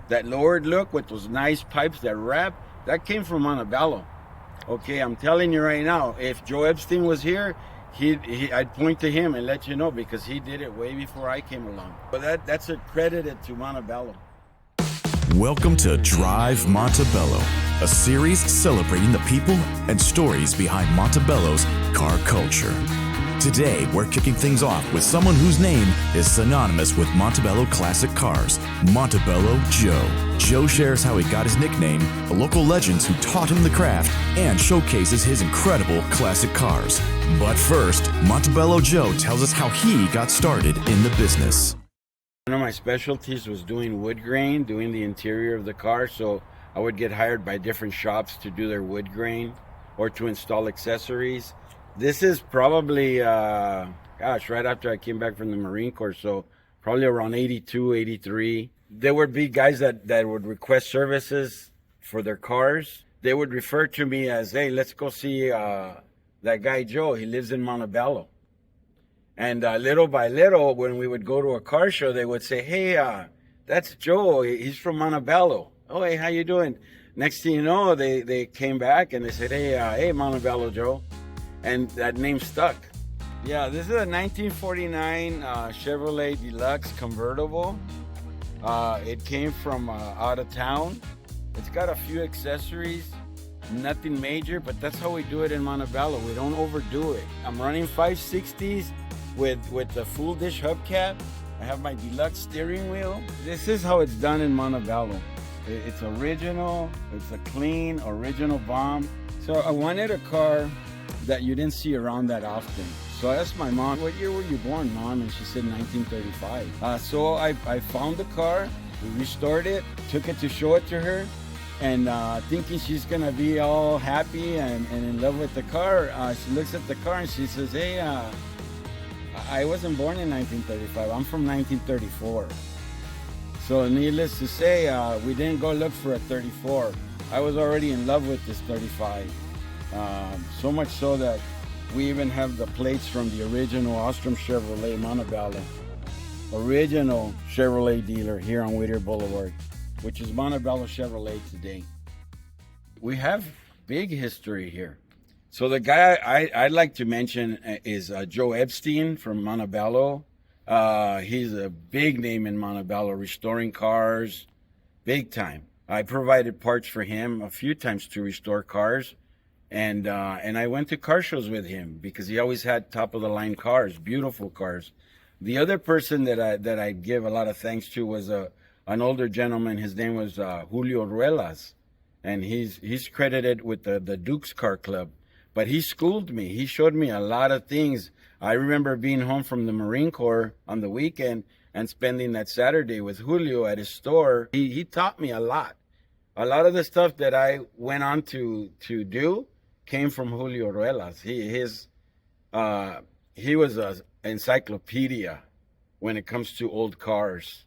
That lowered look with those nice pipes that wrap, that came from Montebello. Okay, I'm telling you right now, if Joe Epstein was here, I'd point to him and let you know, because he did it way before I came along. But that's accredited to Montebello. Welcome to Drive Montebello, a series celebrating the people and stories behind Montebello's car culture. Today, we're kicking things off with someone whose name is synonymous with Montebello classic cars, Montebello Joe. Joe shares how he got his nickname, the local legends who taught him the craft, and showcases his incredible classic cars. But first, Montebello Joe tells us how he got started in the business. One of my specialties was doing wood grain, doing the interior of the car, so I would get hired by different shops to do their wood grain or to install accessories. This is probably, right after I came back from the Marine Corps, so probably around 82, 83. There would be guys that would request services for their cars. They would refer to me as, hey, let's go see that guy Joe. He lives in Montebello. And little by little, when we would go to a car show, they would say, hey, that's Joe. He's from Montebello. Oh, hey, how you doing? Next thing you know, they came back and they said, hey, Montebello Joe. And that name stuck. Yeah, this is a 1949 Chevrolet Deluxe convertible. It came from out of town. It's got a few accessories, nothing major, but that's how we do it in Montebello. We don't overdo it. I'm running 560s with the full dish hubcap. I have my deluxe steering wheel. This is how it's done in Montebello. It's original. It's a clean, original bomb. So I wanted a car that you didn't see around that often. So I asked my mom, what year were you born, Mom? And she said 1935. So I found the car, we restored it, took it to show it to her, and thinking she's gonna be all happy and in love with the car, she looks at the car and she says, hey, I wasn't born in 1935, I'm from 1934. So needless to say, we didn't go look for a 34. I was already in love with this 35. So much so that we even have the plates from the original Ostrom Chevrolet Montebello. Original Chevrolet dealer here on Whittier Boulevard, which is Montebello Chevrolet today. We have big history here. So the guy I'd like to mention is Joe Epstein from Montebello. He's a big name in Montebello, restoring cars, big time. I provided parts for him a few times to restore cars. And I went to car shows with him because he always had top of the line cars, beautiful cars. The other person that I give a lot of thanks to was an older gentleman. His name was Julio Ruelas, and he's credited with the Duke's Car Club. But he schooled me. He showed me a lot of things. I remember being home from the Marine Corps on the weekend and spending that Saturday with Julio at his store. He taught me a lot. A lot of the stuff that I went on to do came from Julio Ruelas. He was an encyclopedia when it comes to old cars.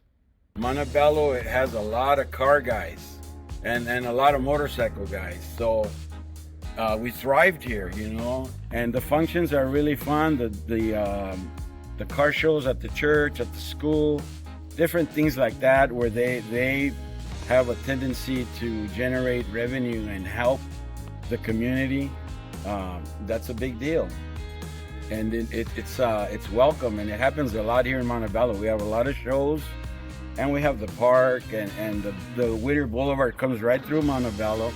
Montebello, it has a lot of car guys and a lot of motorcycle guys. So we thrived here, and the functions are really fun. The car shows at the church, at the school, different things like that, where they have a tendency to generate revenue and help the community. That's a big deal, and it's welcome, and it happens a lot here in Montebello. We have a lot of shows, and we have the park, and the Whittier Boulevard comes right through Montebello,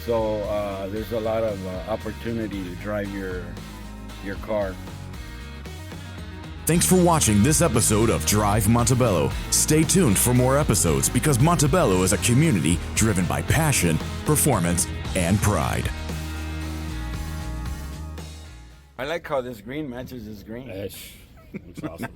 so there's a lot of opportunity to drive your car. Thanks for watching this episode of Drive Montebello. Stay tuned for more episodes because Montebello is a community driven by passion, performance, and pride. I like how this green matches this green. It's awesome.